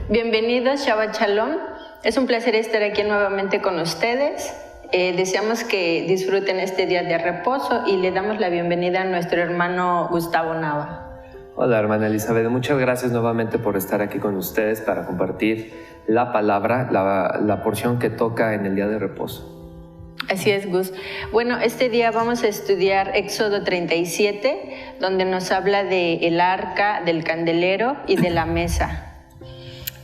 Bienvenidos, Shabbat Shalom. Es un placer estar aquí nuevamente con ustedes. Deseamos que disfruten este día de reposo y le damos la bienvenida a nuestro hermano Gustavo Nava. Hola, hermana Elizabeth. Muchas gracias nuevamente por estar aquí con ustedes para compartir la palabra, la porción que toca en el día de reposo. Así es, Gus. Bueno, este día vamos a estudiar Éxodo 37, donde nos habla del arca, del candelero y de la mesa.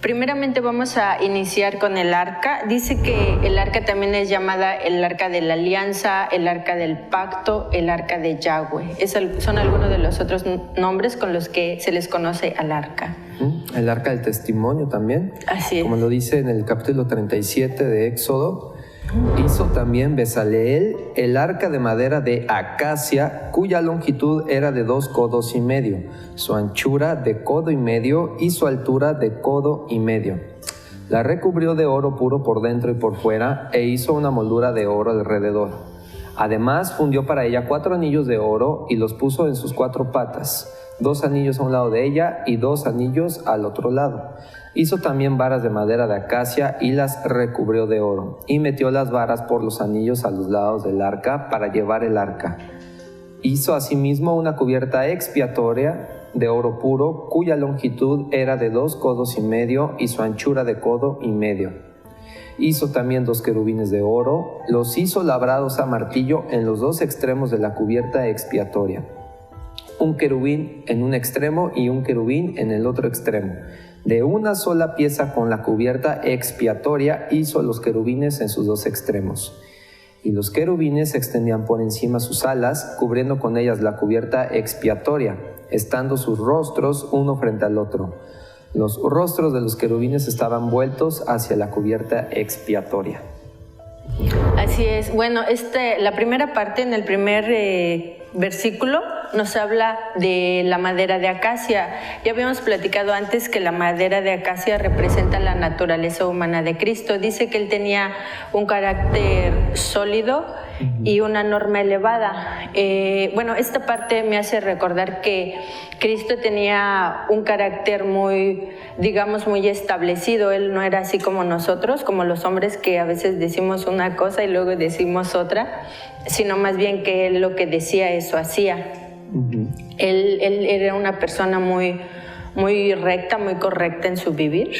Primeramente vamos a iniciar con el arca. Dice que el arca también es llamada el arca de la alianza, el arca del pacto, el arca de Yahweh. Son algunos de los otros nombres con los que se les conoce al arca. El arca del testimonio también. Así es. Como lo dice en el capítulo 37 de Éxodo. Hizo también Bezaleel el arca de madera de acacia, cuya longitud era de 2 codos y medio, su anchura de codo y medio y su altura de codo y medio. La recubrió de oro puro por dentro y por fuera e hizo una moldura de oro alrededor. Además fundió para ella 4 anillos de oro y los puso en sus 4 patas, 2 anillos a un lado de ella y 2 anillos al otro lado. Hizo también varas de madera de acacia y las recubrió de oro, y metió las varas por los anillos a los lados del arca para llevar el arca. Hizo asimismo una cubierta expiatoria de oro puro, cuya longitud era de 2 codos y medio y su anchura de codo y medio. Hizo también 2 querubines de oro, los hizo labrados a martillo en los 2 extremos de la cubierta expiatoria. Un querubín en un extremo y un querubín en el otro extremo. De una sola pieza con la cubierta expiatoria hizo los querubines en sus 2 extremos. Y los querubines extendían por encima sus alas, cubriendo con ellas la cubierta expiatoria, estando sus rostros uno frente al otro. Los rostros de los querubines estaban vueltos hacia la cubierta expiatoria. Así es. Bueno, la primera parte, en el primer versículo, nos habla de la madera de acacia. Ya habíamos platicado antes que la madera de acacia representa la naturaleza humana de Cristo. Dice que él tenía un carácter sólido y una norma elevada. Bueno, esta parte me hace recordar que Cristo tenía un carácter muy, digamos, muy establecido. Él no era así como nosotros, como los hombres que a veces decimos una cosa y luego decimos otra, sino más bien que él lo que decía, eso hacía. Él era una persona muy recta, muy correcta en su vivir.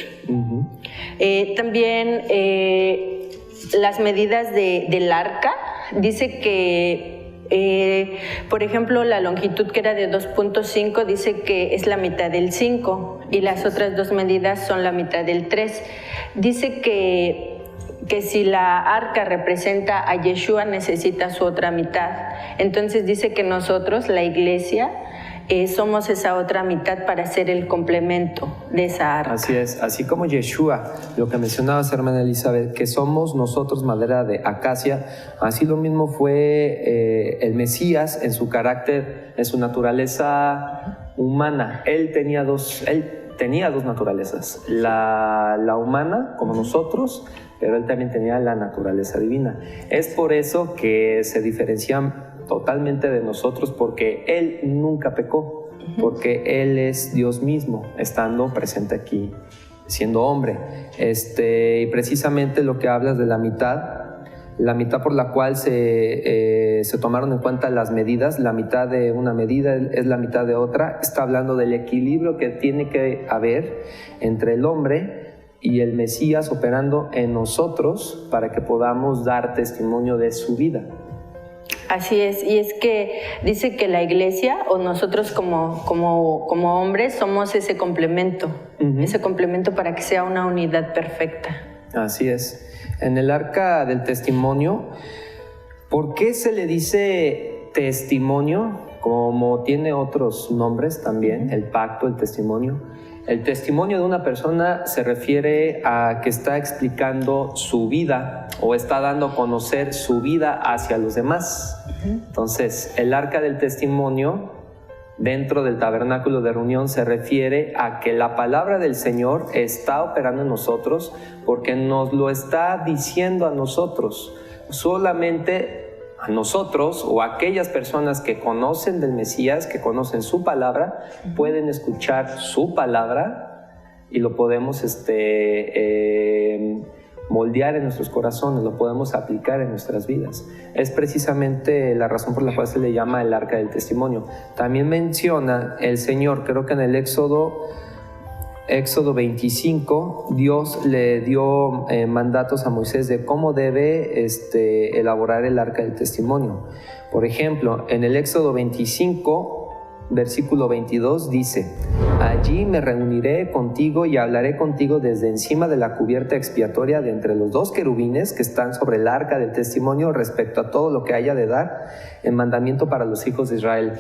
También las medidas del arca, dice que, por ejemplo, la longitud que era de 2.5, dice que es la mitad del 5 y las otras 2 medidas son la mitad del 3. Dice que si la arca representa a Yeshua, necesita su otra mitad. Entonces dice que nosotros, la iglesia, somos esa otra mitad para ser el complemento de esa arca. Así es, así como Yeshua, lo que mencionabas, hermana Elizabeth, que somos nosotros madera de acacia, así lo mismo fue el Mesías en su carácter, en su naturaleza humana. Él tenía dos naturalezas, la humana como nosotros, pero él también tenía la naturaleza divina. Es por eso que se diferencian totalmente de nosotros, porque él nunca pecó, porque él es Dios mismo, estando presente aquí, siendo hombre. Y precisamente lo que hablas de la mitad por la cual se tomaron en cuenta las medidas, la mitad de una medida es la mitad de otra, está hablando del equilibrio que tiene que haber entre el hombre y el Mesías operando en nosotros para que podamos dar testimonio de su vida. Así es, y es que dice que la iglesia o nosotros como hombres somos ese complemento para que sea una unidad perfecta. Así es. En el arca del testimonio, ¿por qué se le dice testimonio? Como tiene otros nombres también, el pacto, el testimonio. El testimonio de una persona se refiere a que está explicando su vida o está dando a conocer su vida hacia los demás. Entonces, el arca del testimonio dentro del tabernáculo de reunión se refiere a que la palabra del Señor está operando en nosotros porque nos lo está diciendo a nosotros. Solamente a nosotros o a aquellas personas que conocen del Mesías, que conocen su palabra, pueden escuchar su palabra y lo podemos moldear en nuestros corazones, lo podemos aplicar en nuestras vidas. Es precisamente la razón por la cual se le llama el arca del testimonio. También menciona el Señor, creo que en el Éxodo 25, Dios le dio mandatos a Moisés de cómo debe elaborar el arca del testimonio. Por ejemplo, en el Éxodo 25, versículo 22 dice: allí me reuniré contigo y hablaré contigo desde encima de la cubierta expiatoria de entre los dos querubines que están sobre el arca del testimonio respecto a todo lo que haya de dar en mandamiento para los hijos de Israel.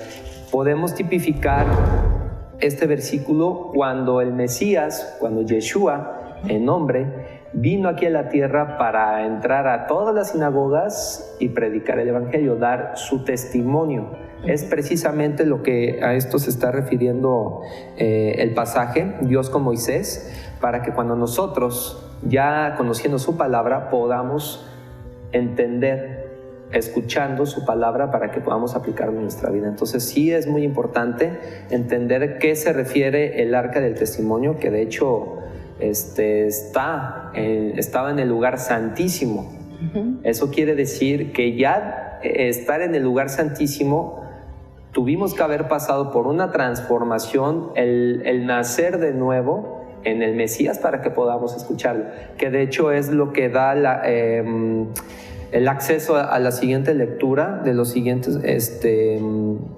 Podemos tipificar este versículo cuando el Mesías, cuando Yeshua, en nombre, vino aquí a la tierra para entrar a todas las sinagogas y predicar el evangelio, dar su testimonio. Es precisamente lo que a esto se está refiriendo el pasaje, Dios con Moisés, para que cuando nosotros, ya conociendo su palabra, podamos entender, escuchando su palabra, para que podamos aplicarlo en nuestra vida. Entonces sí es muy importante entender qué se refiere el arca del testimonio, que de hecho estaba en el lugar santísimo. Eso quiere decir que ya estar en el lugar santísimo, tuvimos que haber pasado por una transformación, el nacer de nuevo en el Mesías para que podamos escucharlo, que de hecho es lo que da el acceso a la siguiente lectura de los siguientes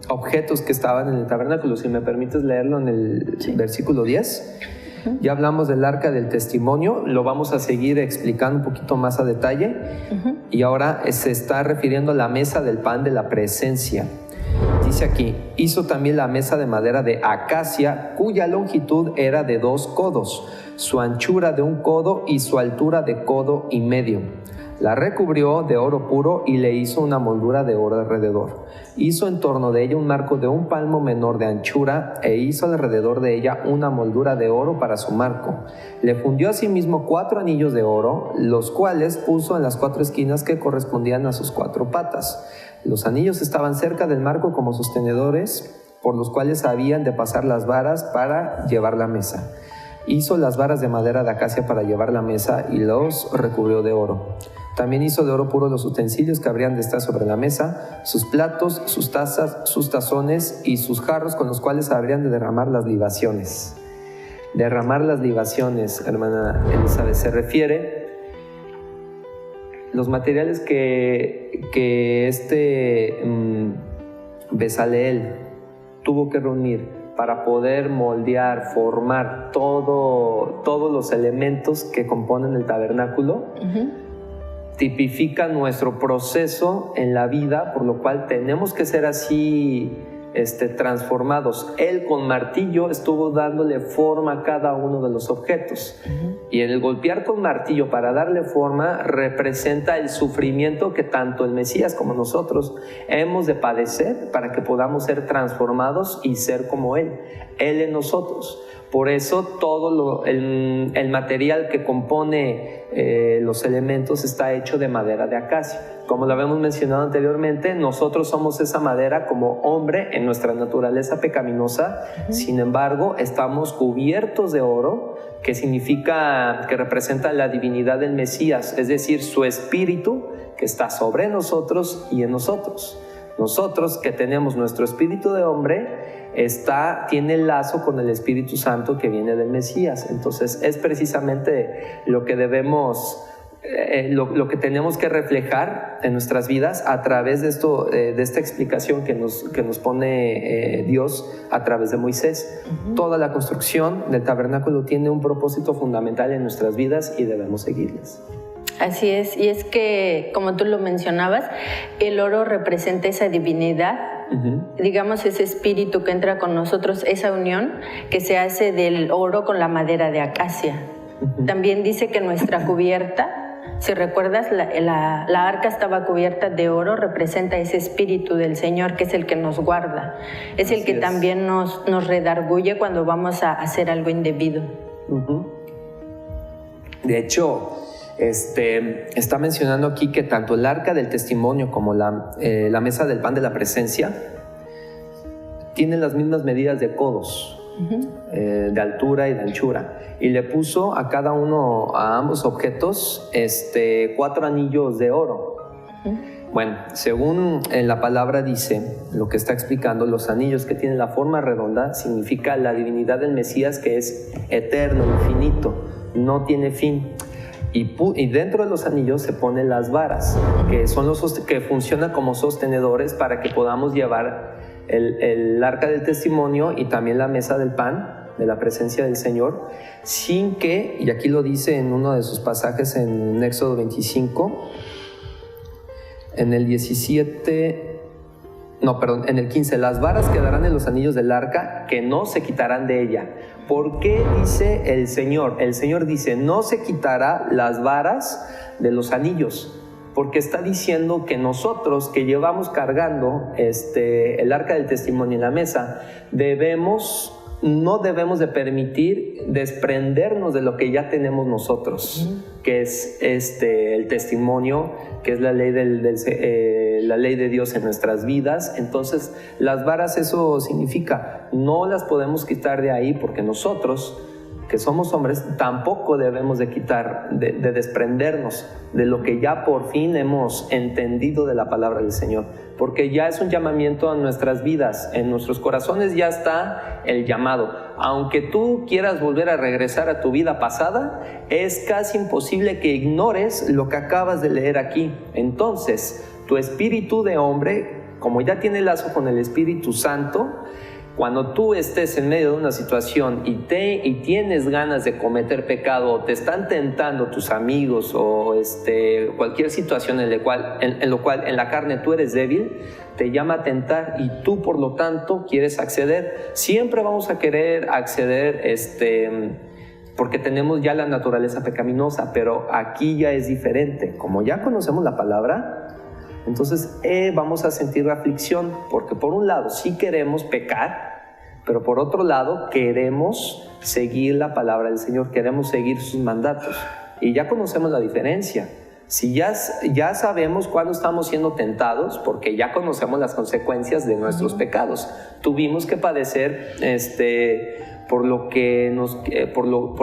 objetos que estaban en el tabernáculo. Si me permites leerlo en el versículo 10. Ya hablamos del arca del testimonio, lo vamos a seguir explicando un poquito más a detalle. Y ahora se está refiriendo a la mesa del pan de la presencia. Dice aquí: hizo también la mesa de madera de acacia, cuya longitud era de 2 codos, su anchura de 1 codo y su altura de codo y medio. La recubrió de oro puro y le hizo una moldura de oro alrededor. Hizo en torno de ella un marco de 1 palmo menor de anchura e hizo alrededor de ella una moldura de oro para su marco. Le fundió asimismo 4 anillos de oro, los cuales puso en las 4 esquinas que correspondían a sus 4 patas. Los anillos estaban cerca del marco como sostenedores por los cuales habían de pasar las varas para llevar la mesa. Hizo las varas de madera de acacia para llevar la mesa y los recubrió de oro. También hizo de oro puro los utensilios que habrían de estar sobre la mesa, sus platos, sus tazas, sus tazones y sus jarros con los cuales habrían de derramar las libaciones. Derramar las libaciones, hermana Elizabeth, se refiere los materiales que Bezaleel tuvo que reunir para poder moldear, formar todos los elementos que componen el tabernáculo. Tipifica nuestro proceso en la vida, por lo cual tenemos que ser así transformados. Él con martillo estuvo dándole forma a cada uno de los objetos. Y el golpear con martillo para darle forma representa el sufrimiento que tanto el Mesías como nosotros hemos de padecer para que podamos ser transformados y ser como Él en nosotros. Por eso todo el material que compone los elementos está hecho de madera de acacia. Como lo habíamos mencionado anteriormente, nosotros somos esa madera como hombre en nuestra naturaleza pecaminosa. Sin embargo, estamos cubiertos de oro, que significa, que representa la divinidad del Mesías, es decir, su espíritu que está sobre nosotros y en nosotros. Nosotros que tenemos nuestro espíritu de hombre, tiene lazo con el Espíritu Santo que viene del Mesías. Entonces es precisamente lo que debemos, lo que tenemos que reflejar en nuestras vidas a través de esto, de esta explicación que nos pone Dios a través de Moisés. Toda la construcción del tabernáculo tiene un propósito fundamental en nuestras vidas y debemos seguirles. Así es, y es que, como tú lo mencionabas, el oro representa esa divinidad, digamos ese espíritu que entra con nosotros, esa unión que se hace del oro con la madera de acacia. También dice que nuestra cubierta, si recuerdas, la arca estaba cubierta de oro, representa ese espíritu del Señor que es el que nos guarda, es el que también nos redarguye cuando vamos a hacer algo indebido. De hecho, está mencionando aquí que tanto el arca del testimonio como la mesa del pan de la presencia tienen las mismas medidas de codos. de altura y de anchura. Y le puso a cada uno, a ambos objetos, 4 anillos de oro. Bueno, según la palabra dice, lo que está explicando, los anillos que tienen la forma redonda significa la divinidad del Mesías, que es eterno, infinito, no tiene fin. Y dentro de los anillos se ponen las varas, que son que funcionan como sostenedores para que podamos llevar el arca del testimonio y también la mesa del pan, de la presencia del Señor, sin que, y aquí lo dice en uno de sus pasajes en Éxodo 25, en el 17, no, perdón, en el 15, las varas quedarán en los anillos del arca, que no se quitarán de ella. ¿Por qué dice el Señor? El Señor dice, no se quitará las varas de los anillos, porque está diciendo que nosotros que llevamos cargando el arca del testimonio en la mesa, no debemos de permitir desprendernos de lo que ya tenemos nosotros, que es el testimonio, que es la ley la ley de Dios en nuestras vidas. Entonces, las varas, eso significa, no las podemos quitar de ahí, porque nosotros, que somos hombres, tampoco debemos de quitar, de desprendernos de lo que ya por fin hemos entendido de la palabra del Señor, porque ya es un llamamiento a nuestras vidas, en nuestros corazones ya está el llamado. Aunque tú quieras volver a regresar a tu vida pasada, es casi imposible que ignores lo que acabas de leer aquí. Entonces, tu espíritu de hombre, como ya tiene lazo con el Espíritu Santo, cuando tú estés en medio de una situación y tienes ganas de cometer pecado, o te están tentando tus amigos, o cualquier situación en lo cual en la carne tú eres débil, te llama a tentar y tú por lo tanto quieres acceder. Siempre vamos a querer acceder porque tenemos ya la naturaleza pecaminosa, pero aquí ya es diferente. Como ya conocemos la palabra, entonces vamos a sentir aflicción, porque por un lado sí queremos pecar, pero por otro lado queremos seguir la palabra del Señor, queremos seguir sus mandatos, y ya conocemos la diferencia. Si ya sabemos cuándo estamos siendo tentados, porque ya conocemos las consecuencias de nuestros pecados. Tuvimos que padecer por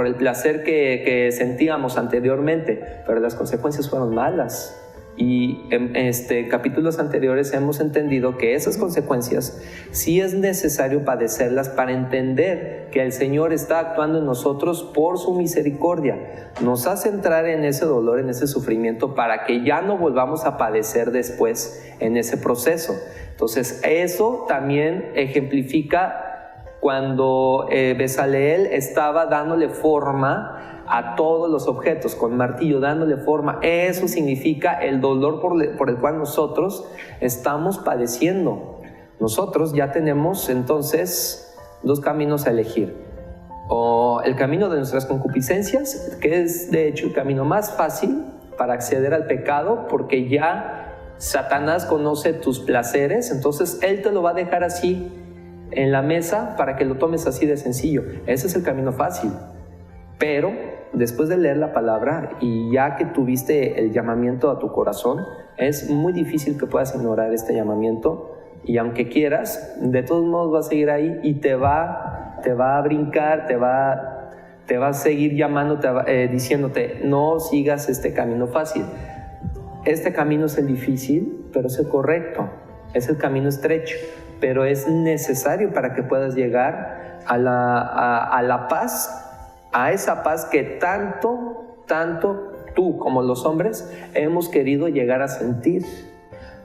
el placer que sentíamos anteriormente, pero las consecuencias fueron malas. Y en capítulos anteriores hemos entendido que esas consecuencias sí es necesario padecerlas para entender que el Señor está actuando en nosotros por su misericordia. Nos hace entrar en ese dolor, en ese sufrimiento, para que ya no volvamos a padecer después en ese proceso. Entonces, eso también ejemplifica cuando Bezaleel estaba dándole forma a todos los objetos, con martillo, dándole forma. Eso significa el dolor por el cual nosotros estamos padeciendo. Nosotros ya tenemos entonces 2 caminos a elegir. O el camino de nuestras concupiscencias, que es de hecho el camino más fácil para acceder al pecado, porque ya Satanás conoce tus placeres, entonces él te lo va a dejar así en la mesa para que lo tomes así de sencillo. Ese es el camino fácil. Pero después de leer la palabra y ya que tuviste el llamamiento a tu corazón, es muy difícil que puedas ignorar este llamamiento, y aunque quieras, de todos modos va a seguir ahí y te va a brincar, te va a seguir llamando, diciéndote, no sigas este camino fácil. Este camino es el difícil, pero es el correcto, es el camino estrecho, pero es necesario para que puedas llegar a la paz, a esa paz que tanto tú como los hombres hemos querido llegar a sentir.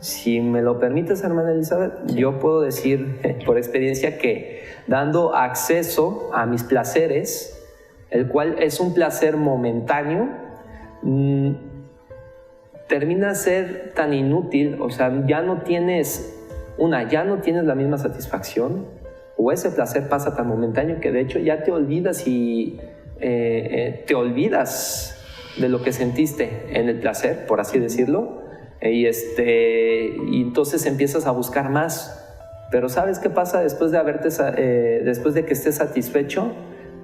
Si me lo permites, hermana Elizabeth, yo puedo decir por experiencia que dando acceso a mis placeres, el cual es un placer momentáneo, termina a ser tan inútil. O sea, ya no tienes la misma satisfacción, o ese placer pasa tan momentáneo que de hecho ya te olvidas te olvidas de lo que sentiste en el placer, por así decirlo, y entonces empiezas a buscar más. Pero ¿sabes qué pasa después de que estés satisfecho?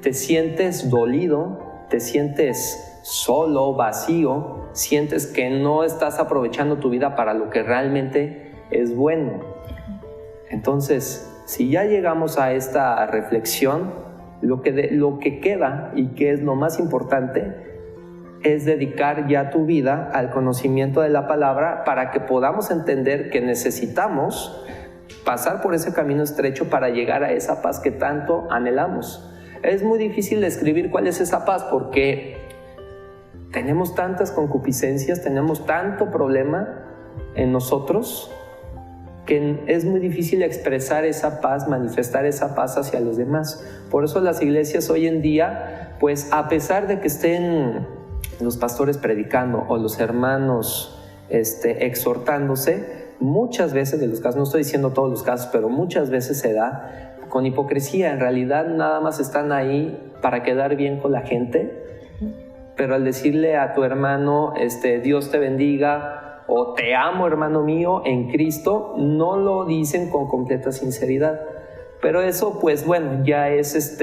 Te sientes dolido, te sientes solo, vacío, sientes que no estás aprovechando tu vida para lo que realmente es bueno. Entonces, si ya llegamos a esta reflexión, lo que queda y que es lo más importante es dedicar ya tu vida al conocimiento de la palabra para que podamos entender que necesitamos pasar por ese camino estrecho para llegar a esa paz que tanto anhelamos. Es muy difícil describir cuál es esa paz porque tenemos tantas concupiscencias, tenemos tanto problema en nosotros que es muy difícil expresar esa paz, manifestar esa paz hacia los demás. Por eso las iglesias hoy en día, pues a pesar de que estén los pastores predicando o los hermanos exhortándose, muchas veces de los casos, no estoy diciendo todos los casos, pero muchas veces se da con hipocresía. En realidad nada más están ahí para quedar bien con la gente, pero al decirle a tu hermano, Dios te bendiga, o te amo hermano mío en Cristo, no lo dicen con completa sinceridad. Pero eso, pues bueno, ya es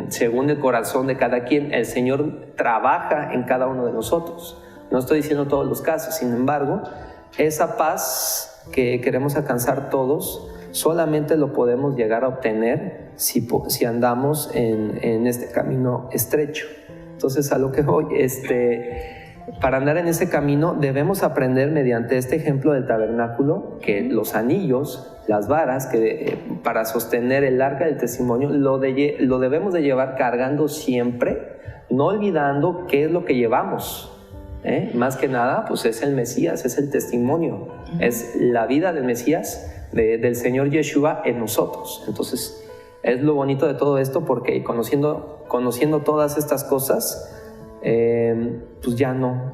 según el corazón de cada quien. El Señor trabaja en cada uno de nosotros. No estoy diciendo todos los casos, sin embargo, esa paz que queremos alcanzar todos, solamente lo podemos llegar a obtener si andamos en este camino estrecho. Entonces, a lo que voy, para andar en ese camino debemos aprender mediante este ejemplo del tabernáculo que los anillos, las varas para sostener el arca del testimonio lo debemos de llevar cargando siempre, no olvidando qué es lo que llevamos. Más que nada, pues es el Mesías, es el testimonio, es la vida del Mesías, del Señor Yeshua en nosotros. Entonces es lo bonito de todo esto, porque conociendo todas estas cosas, pues ya no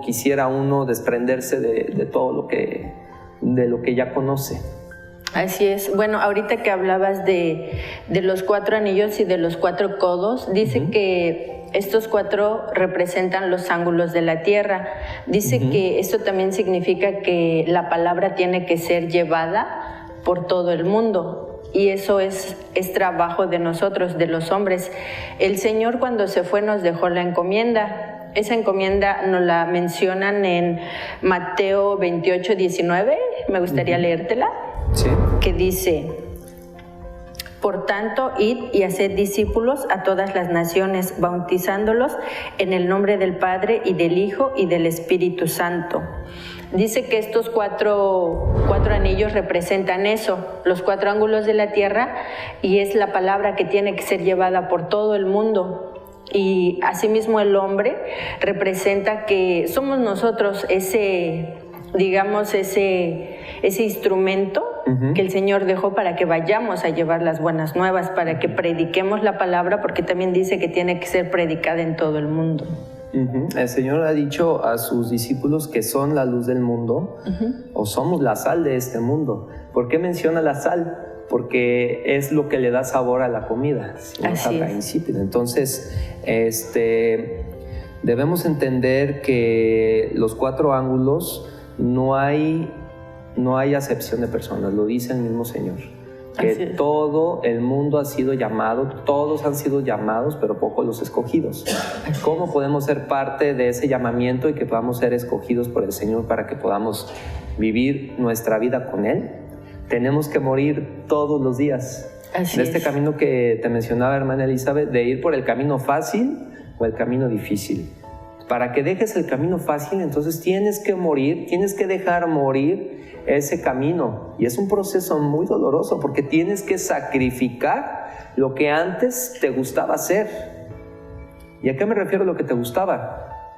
quisiera uno desprenderse de todo lo que ya conoce. Así es. Bueno, ahorita que hablabas de los 4 anillos y de los 4 codos, dice que estos 4 representan los ángulos de la tierra. Dice que esto también significa que la palabra tiene que ser llevada por todo el mundo. Y eso es trabajo de nosotros, de los hombres. El Señor cuando se fue nos dejó la encomienda. Esa encomienda nos la mencionan en Mateo 28, 19. Me gustaría leértela. Sí. Que dice: por tanto, id y haced discípulos a todas las naciones, bautizándolos en el nombre del Padre y del Hijo y del Espíritu Santo. Dice que estos cuatro anillos representan eso, los 4 ángulos de la tierra, y es la palabra que tiene que ser llevada por todo el mundo. Y asimismo el hombre representa que somos nosotros ese instrumento que el Señor dejó para que vayamos a llevar las buenas nuevas, para que prediquemos la palabra, porque también dice que tiene que ser predicada en todo el mundo. El Señor ha dicho a sus discípulos que son la luz del mundo, o somos la sal de este mundo. ¿Por qué menciona la sal? Porque es lo que le da sabor a la comida, si no está insípida. Entonces, debemos entender que los 4 ángulos no hay acepción de personas, lo dice el mismo Señor. Que todo el mundo ha sido llamado, todos han sido llamados, pero pocos los escogidos. ¿Cómo podemos ser parte de ese llamamiento y que podamos ser escogidos por el Señor para que podamos vivir nuestra vida con Él? Tenemos que morir todos los días. De este camino que te mencionaba, hermana Elizabeth, de ir por el camino fácil o el camino difícil. Para que dejes el camino fácil, entonces tienes que morir, tienes que dejar morir ese camino. Y es un proceso muy doloroso porque tienes que sacrificar lo que antes te gustaba hacer. ¿Y a qué me refiero a lo que te gustaba?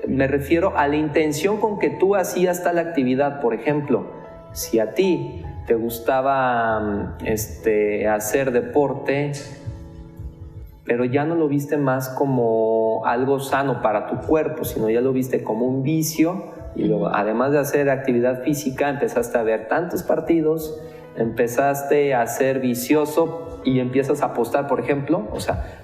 Me refiero a la intención con que tú hacías tal actividad. Por ejemplo, si a ti te gustaba hacer deporte, pero ya no lo viste más como algo sano para tu cuerpo, sino ya lo viste como un vicio, y luego, además de hacer actividad física, empezaste a ver tantos partidos, empezaste a ser vicioso y empiezas a apostar, por ejemplo,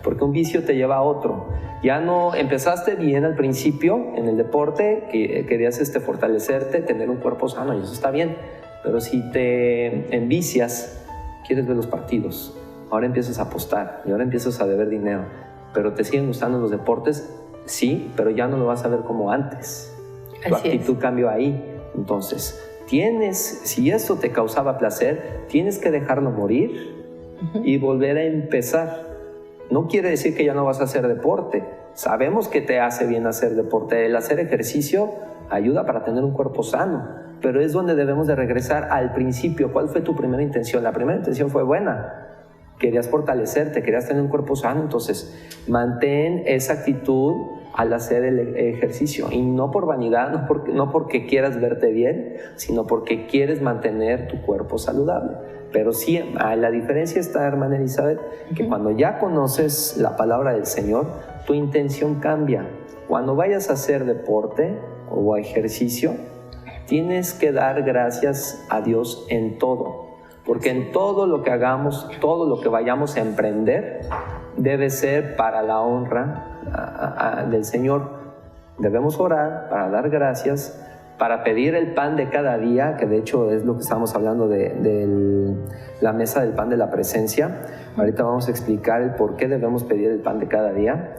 porque un vicio te lleva a otro. Ya no empezaste bien al principio en el deporte, que querías fortalecerte, tener un cuerpo sano, y eso está bien, pero si te envicias, quieres ver los partidos, ahora empiezas a apostar y ahora empiezas a deber dinero, pero te siguen gustando los deportes, sí, pero ya no lo vas a ver como antes. Tu actitud cambió ahí. Entonces, Si eso te causaba placer, tienes que dejarlo morir y volver a empezar. No quiere decir que ya no vas a hacer deporte. Sabemos que te hace bien hacer deporte. El hacer ejercicio ayuda para tener un cuerpo sano, pero es donde debemos de regresar al principio. ¿Cuál fue tu primera intención? La primera intención fue buena. Querías fortalecerte, querías tener un cuerpo sano, entonces mantén esa actitud al hacer el ejercicio, y no por vanidad, no porque quieras verte bien, sino porque quieres mantener tu cuerpo saludable. Pero sí, la diferencia está, hermana Elizabeth, que cuando ya conoces la palabra del Señor, tu intención cambia. Cuando vayas a hacer deporte o ejercicio, tienes que dar gracias a Dios en todo, porque en todo lo que hagamos, todo lo que vayamos a emprender, debe ser para la honra del Señor. Debemos orar para dar gracias, para pedir el pan de cada día, que de hecho es lo que estamos hablando de la mesa del pan de la presencia. Ahorita vamos a explicar el por qué debemos pedir el pan de cada día.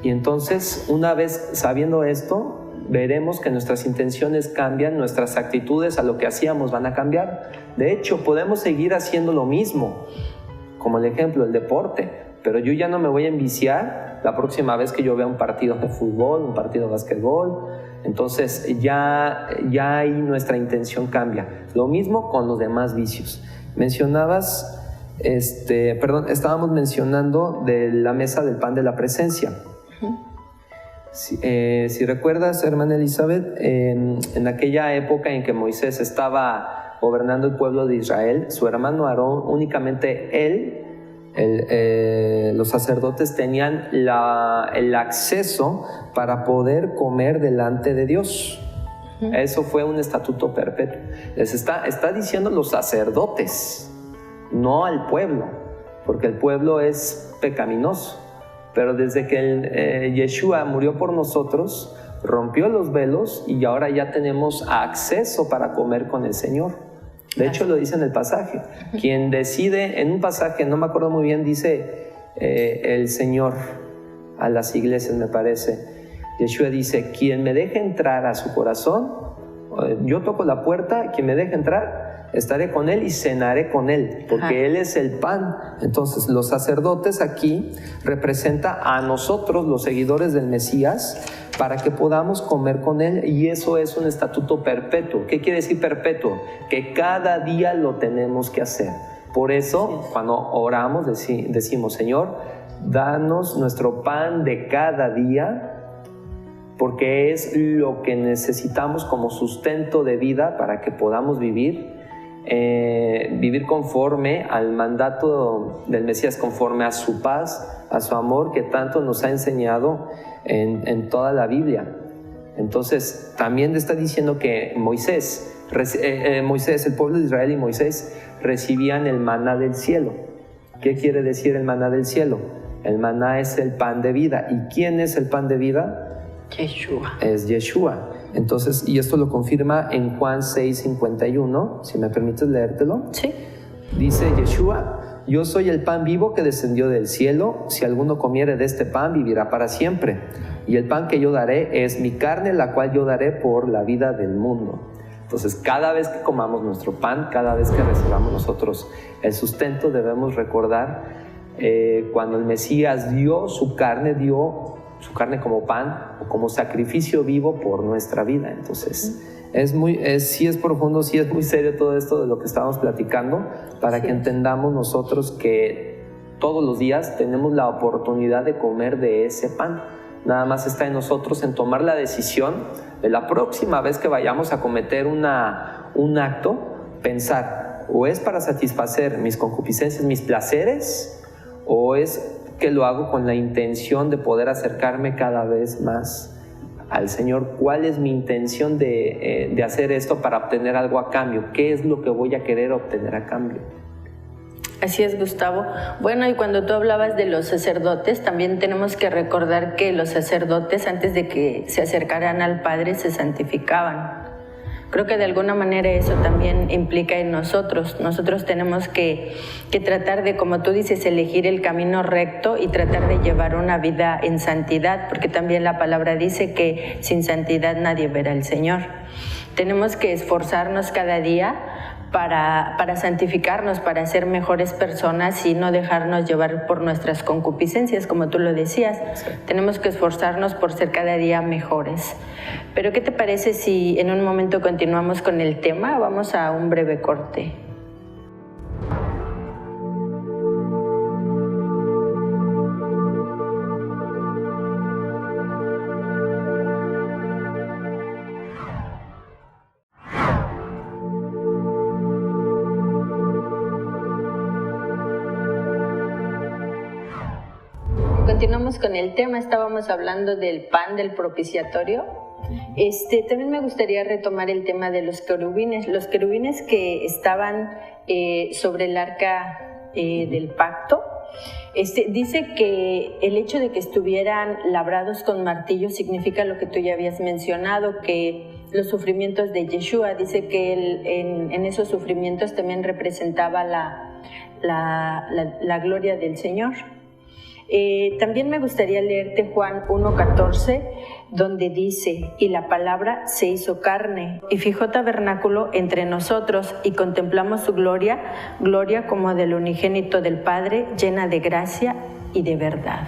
Y entonces, una vez sabiendo esto, veremos que nuestras intenciones cambian, nuestras actitudes a lo que hacíamos van a cambiar. De hecho, podemos seguir haciendo lo mismo, como el ejemplo, el deporte, pero yo ya no me voy a enviciar la próxima vez que yo vea un partido de fútbol, un partido de básquetbol. Entonces ya ahí nuestra intención cambia. Lo mismo con los demás vicios. Estábamos mencionando de la mesa del pan de la presencia. Si recuerdas, hermana Elizabeth, en aquella época en que Moisés estaba gobernando el pueblo de Israel, su hermano Aarón, únicamente él, los sacerdotes tenían el acceso para poder comer delante de Dios. Eso fue un estatuto perpetuo. Les está diciendo los sacerdotes, no al pueblo, porque el pueblo es pecaminoso. Pero desde que Yeshua murió por nosotros, rompió los velos y ahora ya tenemos acceso para comer con el Señor. De hecho, lo dice en el pasaje. Quien decide, en un pasaje, no me acuerdo muy bien, dice el Señor a las iglesias, me parece. Yeshua dice, quien me deje entrar a su corazón, yo toco la puerta, quien me deje entrar, estaré con él y cenaré con él, porque él es el pan. Entonces, los sacerdotes aquí representan a nosotros, los seguidores del Mesías, para que podamos comer con él, y eso es un estatuto perpetuo. ¿Qué quiere decir perpetuo? Que cada día lo tenemos que hacer. Por eso, cuando oramos, decimos, Señor, danos nuestro pan de cada día, porque es lo que necesitamos como sustento de vida para que podamos vivir conforme al mandato del Mesías, conforme a su paz, a su amor que tanto nos ha enseñado en toda la Biblia. Entonces también le está diciendo que Moisés, el pueblo de Israel y Moisés recibían el maná del cielo. ¿Qué quiere decir el maná del cielo? El maná es el pan de vida. ¿Y quién es el pan de vida? Yeshua. Es Yeshua. Entonces, y esto lo confirma en Juan 6:51, si me permites leértelo. Sí. Dice Yeshua, yo soy el pan vivo que descendió del cielo, si alguno comiere de este pan vivirá para siempre, y el pan que yo daré es mi carne, la cual yo daré por la vida del mundo. Entonces, cada vez que comamos nuestro pan, cada vez que recibamos nosotros el sustento, debemos recordar cuando el Mesías dio su carne como pan o como sacrificio vivo por nuestra vida. Entonces, sí es profundo, sí es muy serio todo esto de lo que estamos platicando, para que entendamos nosotros que todos los días tenemos la oportunidad de comer de ese pan. Nada más está en nosotros en tomar la decisión de la próxima vez que vayamos a cometer un acto, pensar, o es para satisfacer mis concupiscencias, mis placeres, o es que lo hago con la intención de poder acercarme cada vez más al Señor. ¿Cuál es mi intención de hacer esto para obtener algo a cambio? ¿Qué es lo que voy a querer obtener a cambio? Así es, Gustavo. Bueno, y cuando tú hablabas de los sacerdotes, también tenemos que recordar que los sacerdotes, antes de que se acercaran al Padre, se santificaban. Creo que de alguna manera eso también implica en nosotros. Nosotros tenemos que tratar de, como tú dices, elegir el camino recto y tratar de llevar una vida en santidad, porque también la palabra dice que sin santidad nadie verá al Señor. Tenemos que esforzarnos cada día para santificarnos, para ser mejores personas y no dejarnos llevar por nuestras concupiscencias, como tú lo decías. Sí. Tenemos que esforzarnos por ser cada día mejores. Pero ¿qué te parece si en un momento continuamos con el tema? Vamos a un breve corte. Continuamos con el tema, estábamos hablando del pan del propiciatorio. También me gustaría retomar el tema de los querubines que estaban sobre el arca del pacto. Dice que el hecho de que estuvieran labrados con martillo significa lo que tú ya habías mencionado, que los sufrimientos de Yeshua, dice que él en esos sufrimientos también representaba la gloria del Señor. También me gustaría leerte Juan 1:14, donde dice: y la palabra se hizo carne y fijó tabernáculo entre nosotros, y contemplamos su gloria como del unigénito del Padre, llena de gracia y de verdad.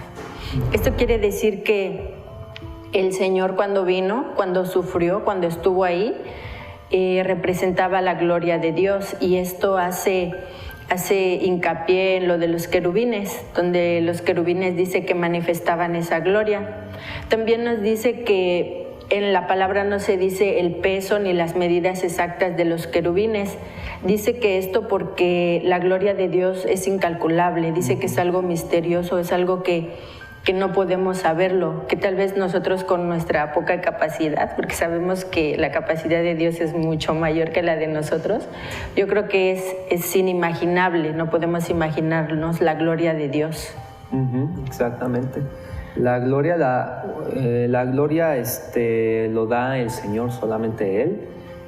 Esto quiere decir que el Señor, cuando vino, cuando sufrió, cuando estuvo ahí, representaba la gloria de Dios, y esto hace hincapié en lo de los querubines, donde los querubines dice que manifestaban esa gloria. También nos dice que en la palabra no se dice el peso ni las medidas exactas de los querubines. Dice que esto porque la gloria de Dios es incalculable, dice que es algo misterioso, es algo que no podemos saberlo, que tal vez nosotros con nuestra poca capacidad, porque sabemos que la capacidad de Dios es mucho mayor que la de nosotros, yo creo que es inimaginable, no podemos imaginarnos la gloria de Dios. Exactamente. La gloria lo da el Señor, solamente Él,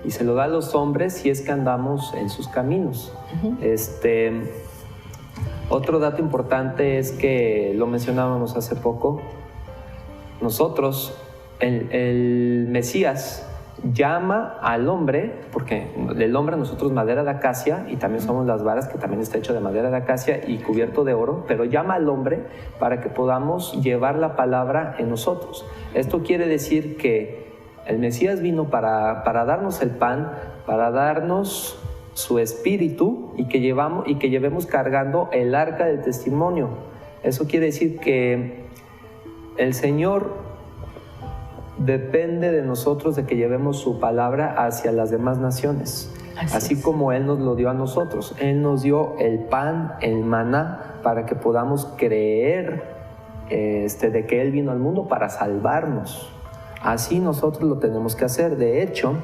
y se lo da a los hombres si es que andamos en sus caminos. Otro dato importante es que lo mencionábamos hace poco. Nosotros, el Mesías llama al hombre, porque el hombre nosotros madera de acacia, y también somos las varas, que también está hecho de madera de acacia y cubierto de oro, pero llama al hombre para que podamos llevar la palabra en nosotros. Esto quiere decir que el Mesías vino para darnos el pan, para darnos su espíritu, y que llevemos cargando el arca del testimonio. Eso quiere decir que el Señor depende de nosotros, de que llevemos su palabra hacia las demás naciones, así como Él nos lo dio a nosotros. Él nos dio el pan, el maná, para que podamos creer de que Él vino al mundo para salvarnos. Así nosotros lo tenemos que hacer. De hecho,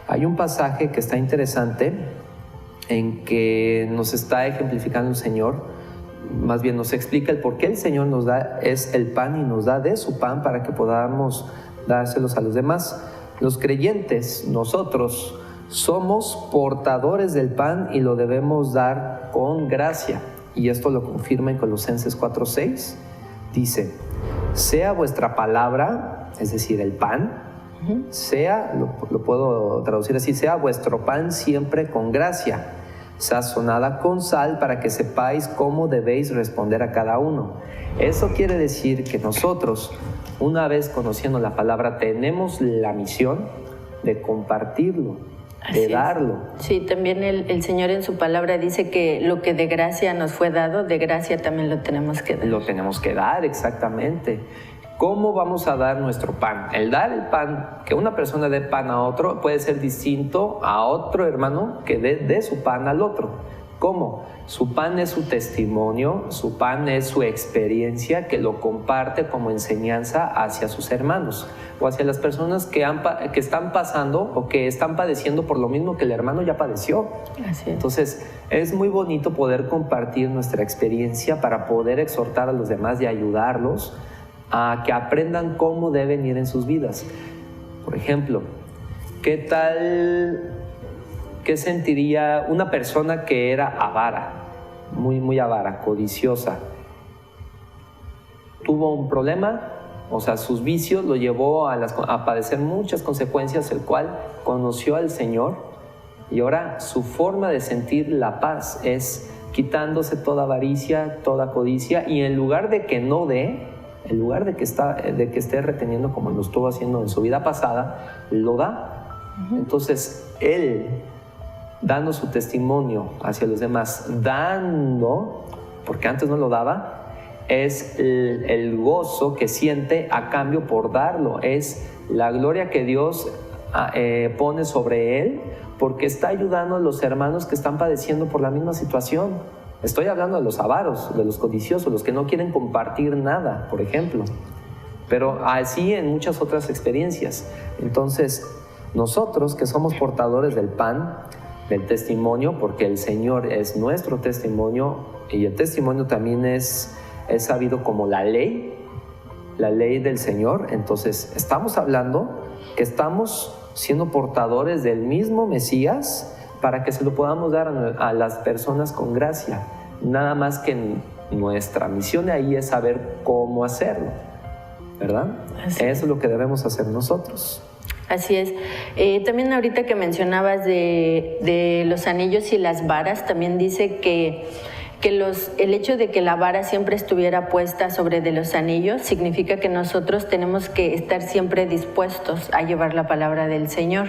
hay un pasaje que está interesante, en que nos está ejemplificando el Señor, más bien nos explica el por qué el Señor nos da el pan y nos da de su pan para que podamos dárselos a los demás. Los creyentes, nosotros, somos portadores del pan y lo debemos dar con gracia. Y esto lo confirma en Colosenses 4:6. Dice: sea vuestra palabra, es decir, el pan, lo puedo traducir así, sea vuestro pan siempre con gracia, sazonada con sal, para que sepáis cómo debéis responder a cada uno. Eso quiere decir que nosotros, una vez conociendo la palabra, tenemos la misión de compartirlo, de darlo. Sí, también el Señor en su palabra dice que lo que de gracia nos fue dado, de gracia también lo tenemos que dar. Lo tenemos que dar, exactamente. ¿Cómo vamos a dar nuestro pan? El dar el pan, que una persona dé pan a otro, puede ser distinto a otro hermano que dé su pan al otro. ¿Cómo? Su pan es su testimonio, su pan es su experiencia, que lo comparte como enseñanza hacia sus hermanos o hacia las personas que están pasando o que están padeciendo por lo mismo que el hermano ya padeció. Así es. Entonces, es muy bonito poder compartir nuestra experiencia para poder exhortar a los demás y ayudarlos a que aprendan cómo deben ir en sus vidas. Por ejemplo, ¿qué sentiría una persona que era avara, muy avara, codiciosa? Tuvo un problema, O sea, sus vicios lo llevó a padecer muchas consecuencias, el cual conoció al Señor, y ahora su forma de sentir la paz es quitándose toda avaricia, toda codicia, y en lugar de que no dé, en lugar de que esté reteniendo como lo estuvo haciendo en su vida pasada, lo da. Entonces, él, dando su testimonio hacia los demás, porque antes no lo daba, es el gozo que siente a cambio por darlo, es la gloria que Dios pone sobre él, porque está ayudando a los hermanos que están padeciendo por la misma situación. Estoy hablando de los avaros, de los codiciosos, los que no quieren compartir nada, por ejemplo, pero así en muchas otras experiencias. Entonces, nosotros que somos portadores del pan, del testimonio, porque el Señor es nuestro testimonio, y el testimonio también es sabido como la ley del Señor. Entonces, estamos hablando que estamos siendo portadores del mismo Mesías para que se lo podamos dar a las personas con gracia. Nada más que nuestra misión ahí es saber cómo hacerlo, ¿verdad? Eso es lo que debemos hacer nosotros. Así es. También ahorita que mencionabas de los anillos y las varas, también dice que el hecho de que la vara siempre estuviera puesta sobre de los anillos significa que nosotros tenemos que estar siempre dispuestos a llevar la palabra del Señor.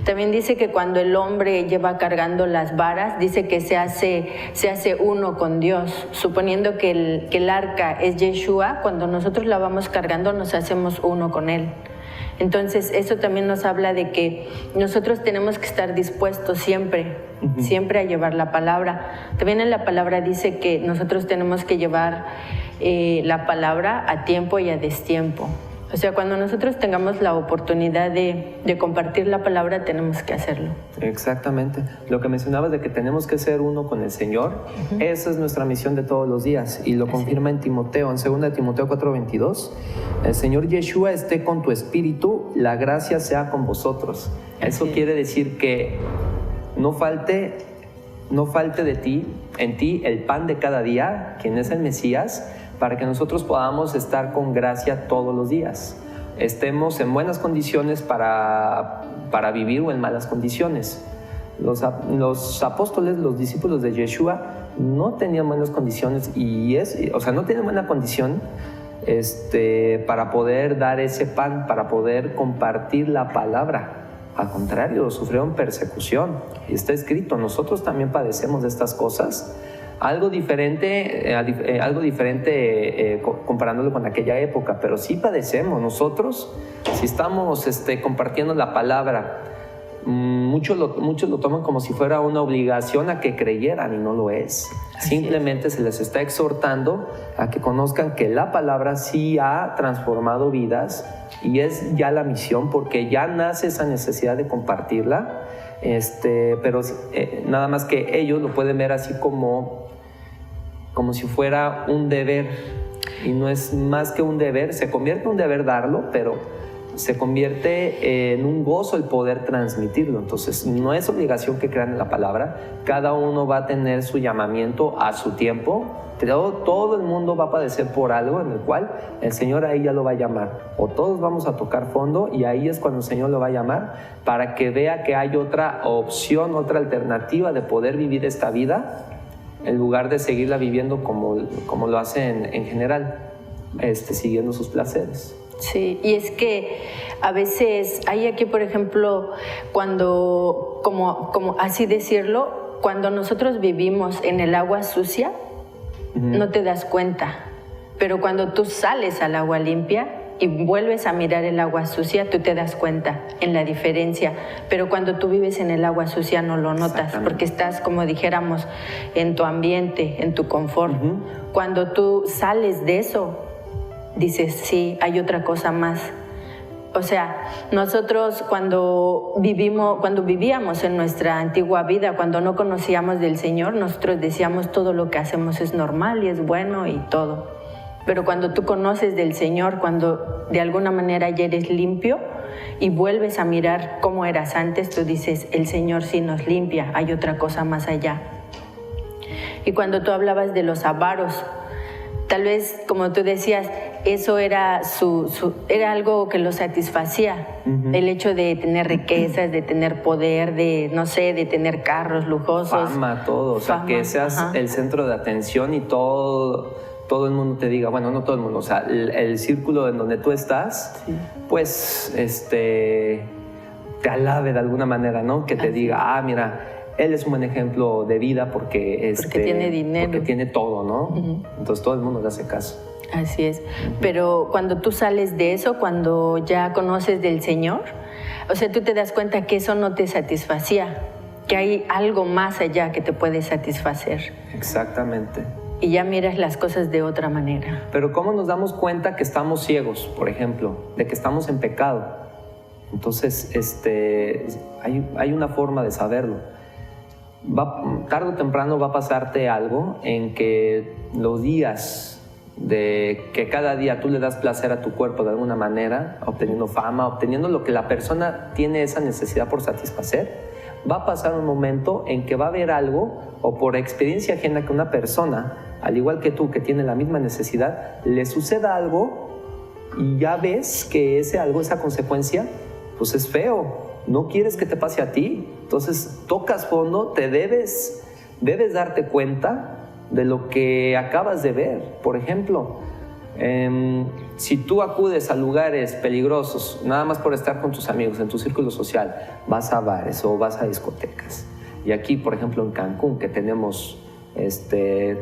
También dice que cuando el hombre lleva cargando las varas, dice que se hace uno con Dios, suponiendo que el arca es Yeshua. Cuando nosotros la vamos cargando nos hacemos uno con Él. Entonces, eso también nos habla de que nosotros tenemos que estar dispuestos siempre a llevar la palabra. También en la palabra dice que nosotros tenemos que llevar la palabra a tiempo y a destiempo. O sea, cuando nosotros tengamos la oportunidad de compartir la palabra, tenemos que hacerlo. Exactamente. Lo que mencionabas de que tenemos que ser uno con el Señor, esa es nuestra misión de todos los días, y lo confirma en Timoteo, en 2 Timoteo 4:22. El Señor Yeshua esté con tu espíritu, la gracia sea con vosotros. Eso quiere decir que no falte en ti el pan de cada día, quien es el Mesías, para que nosotros podamos estar con gracia todos los días. Estemos en buenas condiciones para vivir o en malas condiciones. Los apóstoles, los discípulos de Yeshua, no tenían buenas condiciones, no tenían buena condición para poder dar ese pan, para poder compartir la palabra. Al contrario, sufrieron persecución. Y está escrito, nosotros también padecemos de estas cosas. Algo diferente comparándolo con aquella época, pero sí padecemos. Nosotros, si estamos compartiendo la palabra, muchos lo toman como si fuera una obligación a que creyeran, y no lo es. Simplemente se les está exhortando a que conozcan que la palabra sí ha transformado vidas, y es ya la misión, porque ya nace esa necesidad de compartirla. Pero nada más que ellos lo pueden ver así como si fuera un deber, y no es más que un deber. Se convierte en un deber darlo, pero se convierte en un gozo el poder transmitirlo. Entonces, no es obligación que crean en la palabra. Cada uno va a tener su llamamiento a su tiempo. Todo el mundo va a padecer por algo en el cual el Señor ahí ya lo va a llamar. O todos vamos a tocar fondo, y ahí es cuando el Señor lo va a llamar, para que vea que hay otra opción, otra alternativa de poder vivir esta vida, en lugar de seguirla viviendo como lo hacen en general, siguiendo sus placeres. Sí, y es que a veces hay aquí, por ejemplo, cuando, como así decirlo, cuando nosotros vivimos en el agua sucia, no te das cuenta, pero cuando tú sales al agua limpia y vuelves a mirar el agua sucia, tú te das cuenta en la diferencia. Pero cuando tú vives en el agua sucia no lo notas, porque estás, como dijéramos, en tu ambiente, en tu confort. Cuando tú sales de eso, dices, sí, hay otra cosa más. O sea, nosotros cuando vivíamos en nuestra antigua vida, cuando no conocíamos del Señor, nosotros decíamos todo lo que hacemos es normal y es bueno y todo. Pero cuando tú conoces del Señor, cuando de alguna manera ya eres limpio y vuelves a mirar cómo eras antes, tú dices, el Señor sí nos limpia, hay otra cosa más allá. Y cuando tú hablabas de los avaros, tal vez, como tú decías, eso era era algo que lo satisfacía. El hecho de tener riquezas, de tener poder, de, no sé, de tener carros lujosos. Fama, todo. O sea, Fama, que seas ajá. el centro de atención y todo el mundo te diga, bueno, no todo el mundo, o sea, el círculo en donde tú estás, Sí. pues, te alabe de alguna manera, ¿no? Que te Así diga, mira, él es un buen ejemplo de vida porque, tiene dinero. porque tiene todo, ¿no? Entonces todo el mundo le hace caso. Así es. Pero cuando tú sales de eso, cuando ya conoces del Señor, o sea, tú te das cuenta que eso no te satisfacía, que hay algo más allá que te puede satisfacer. Exactamente. Y ya miras las cosas de otra manera. Pero ¿cómo nos damos cuenta que estamos ciegos, por ejemplo, de que estamos en pecado? Entonces, hay una forma de saberlo. Tarde o temprano va a pasarte algo en que los días de que cada día tú le das placer a tu cuerpo de alguna manera, obteniendo fama, obteniendo lo que la persona tiene esa necesidad por satisfacer, va a pasar un momento en que va a haber algo, o por experiencia ajena, que una persona, al igual que tú, que tiene la misma necesidad, le suceda algo y ya ves que ese algo, esa consecuencia, pues es feo. No quieres que te pase a ti. Entonces tocas fondo, debes darte cuenta de lo que acabas de ver. Por ejemplo, si tú acudes a lugares peligrosos nada más por estar con tus amigos en tu círculo social, vas a bares o vas a discotecas. Y aquí, por ejemplo, en Cancún, que tenemos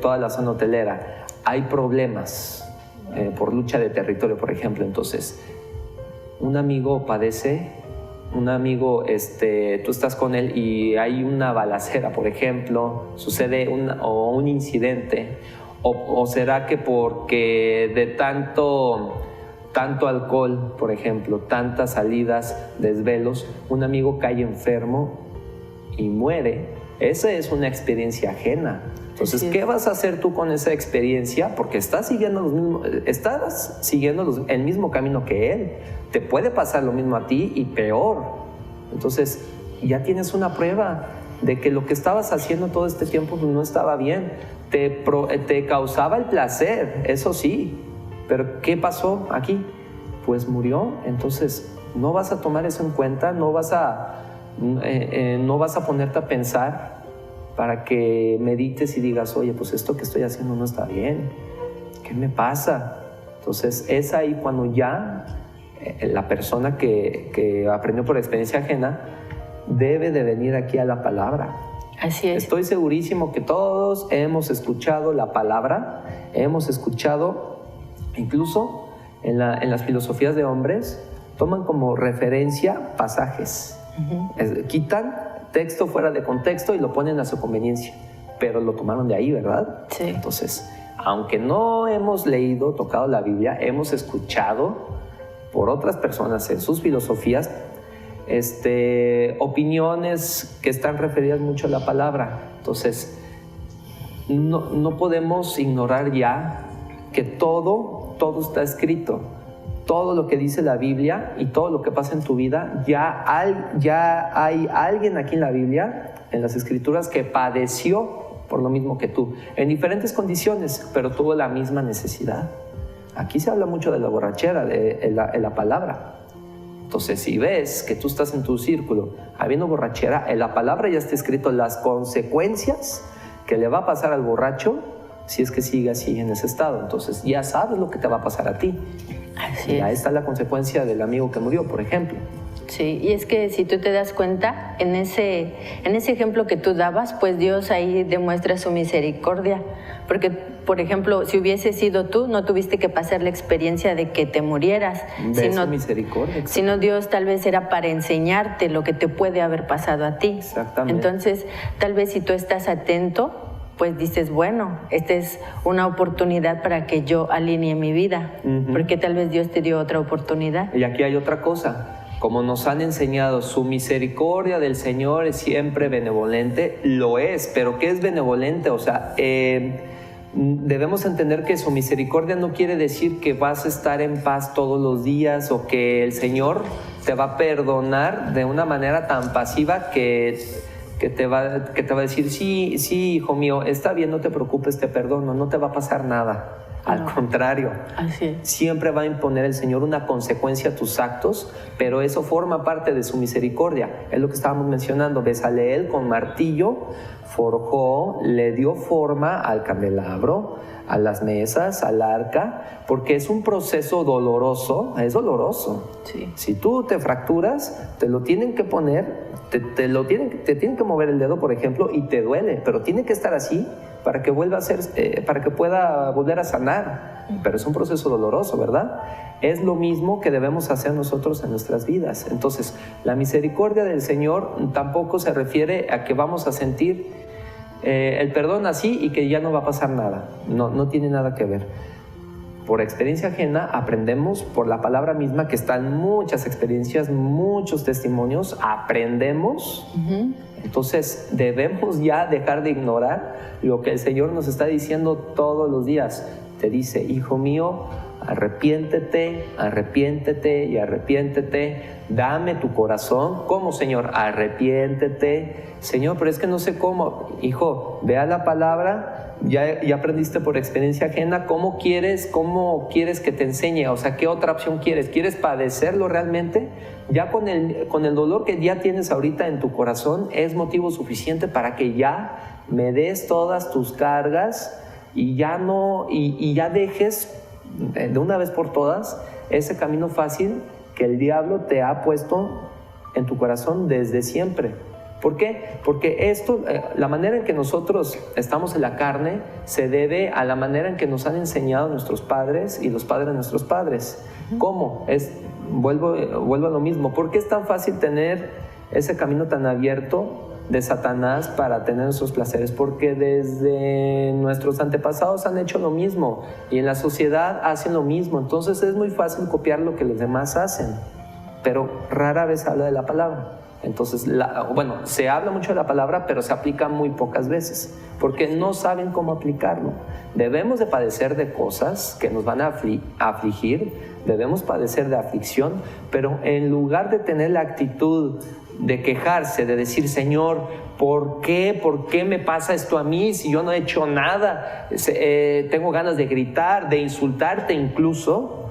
toda la zona hotelera, hay problemas por lucha de territorio, por ejemplo. Entonces, un amigo padece, un amigo, tú estás con él y hay una balacera, por ejemplo, sucede un incidente, o será que porque de tanto alcohol, por ejemplo, tantas salidas, desvelos, un amigo cae enfermo y muere. Esa es una experiencia ajena. Entonces, ¿qué vas a hacer tú con esa experiencia? Porque estás siguiendo el mismo camino que él. Te puede pasar lo mismo a ti y peor. Entonces, ya tienes una prueba de que lo que estabas haciendo todo este tiempo pues, no estaba bien. Te causaba el placer, eso sí. Pero ¿qué pasó aquí? Pues murió. Entonces, no vas a tomar eso en cuenta, no vas a ponerte a pensar para que medites y digas, oye, pues esto que estoy haciendo no está bien. ¿Qué me pasa? Entonces, es ahí cuando ya la persona que aprendió por experiencia ajena debe de venir aquí a la palabra. Así es. Estoy segurísimo que todos hemos escuchado la palabra, hemos escuchado, incluso en las filosofías de hombres, toman como referencia pasajes. Quitan texto fuera de contexto y lo ponen a su conveniencia, pero lo tomaron de ahí, ¿verdad? Sí. Entonces, aunque no hemos leído, tocado la Biblia, hemos escuchado por otras personas en sus filosofías opiniones que están referidas mucho a la palabra. Entonces, no podemos ignorar ya que todo está escrito. Todo lo que dice la Biblia y todo lo que pasa en tu vida, ya hay alguien aquí en la Biblia, en las Escrituras, que padeció por lo mismo que tú, en diferentes condiciones, pero tuvo la misma necesidad. Aquí se habla mucho de la borrachera, de la palabra. Entonces, si ves que tú estás en tu círculo habiendo borrachera, en la palabra ya está escrito las consecuencias que le va a pasar al borracho si es que sigue así en ese estado. Entonces, ya sabes lo que te va a pasar a ti. Así y ahí es. está la consecuencia del amigo que murió, por ejemplo. Sí, y es que si tú te das cuenta, en ese ejemplo que tú dabas, pues Dios ahí demuestra su misericordia. Porque, por ejemplo, si hubiese sido tú, no tuviste que pasar la experiencia de que te murieras. De su misericordia. Sino Dios tal vez era para enseñarte lo que te puede haber pasado a ti. Exactamente. Entonces, tal vez si tú estás atento, pues dices, bueno, esta es una oportunidad para que yo alinee mi vida. Porque tal vez Dios te dio otra oportunidad. Y aquí hay otra cosa. Como nos han enseñado, su misericordia del Señor es siempre benevolente. Lo es, pero ¿qué es benevolente? O sea, debemos entender que su misericordia no quiere decir que vas a estar en paz todos los días o que el Señor te va a perdonar de una manera tan pasiva que te va a decir, sí, hijo mío, está bien, no te preocupes, te perdono, no te va a pasar nada. Al contrario, Así es. siempre va a imponer el Señor una consecuencia a tus actos, pero eso forma parte de su misericordia. Es lo que estábamos mencionando. Bezaleel con martillo forjó, le dio forma al candelabro, a las mesas, al arca, porque es un proceso doloroso, es doloroso. Sí. Si tú te fracturas, te lo tienen que poner, te tienen que mover el dedo, por ejemplo, y te duele, pero tiene que estar así para que vuelva a ser, para que pueda volver a sanar. Pero es un proceso doloroso, ¿verdad? Es lo mismo que debemos hacer nosotros en nuestras vidas. Entonces, la misericordia del Señor tampoco se refiere a que vamos a sentir el perdón así y que ya no va a pasar nada. No tiene nada que ver. Por experiencia ajena aprendemos, por la palabra misma, que están muchas experiencias, muchos testimonios, aprendemos. Entonces debemos ya dejar de ignorar lo que el Señor nos está diciendo todos los días. Te dice: hijo mío, arrepiéntete, arrepiéntete y arrepiéntete. Dame tu corazón. ¿Cómo, Señor? Arrepiéntete. Señor, pero es que no sé cómo. Hijo, vea la palabra. Ya aprendiste por experiencia ajena. ¿Cómo quieres que te enseñe? O sea, ¿qué otra opción quieres? ¿Quieres padecerlo realmente? Ya con el dolor que ya tienes ahorita en tu corazón es motivo suficiente para que ya me des todas tus cargas y ya dejes de una vez por todas ese camino fácil que el diablo te ha puesto en tu corazón desde siempre. ¿Por qué? Porque la manera en que nosotros estamos en la carne se debe a la manera en que nos han enseñado nuestros padres y los padres de nuestros padres. ¿Cómo? Vuelvo a lo mismo. ¿Por qué es tan fácil tener ese camino tan abierto de Satanás para tener nuestros placeres? Porque desde nuestros antepasados han hecho lo mismo y en la sociedad hacen lo mismo. Entonces es muy fácil copiar lo que los demás hacen, pero rara vez se habla de la palabra. Entonces, se habla mucho de la palabra, pero se aplica muy pocas veces, porque no saben cómo aplicarlo. Debemos de padecer de cosas que nos van a afligir, debemos padecer de aflicción, pero en lugar de tener la actitud de quejarse, de decir: Señor, ¿por qué me pasa esto a mí si yo no he hecho nada? Tengo ganas de gritar, de insultarte incluso,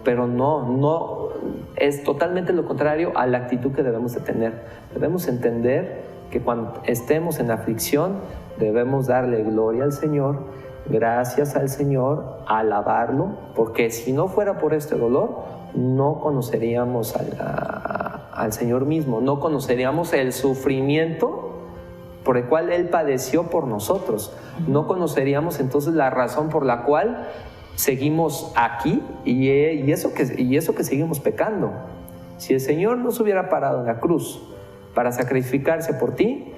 pero no, es totalmente lo contrario a la actitud que debemos de tener. Debemos entender que cuando estemos en aflicción debemos darle gloria al Señor, gracias al Señor, alabarlo, porque si no fuera por este dolor no conoceríamos al Señor mismo, no conoceríamos el sufrimiento por el cual Él padeció por nosotros, no conoceríamos entonces la razón por la cual seguimos aquí y eso que seguimos pecando. Si el Señor no se hubiera parado en la cruz para sacrificarse por ti,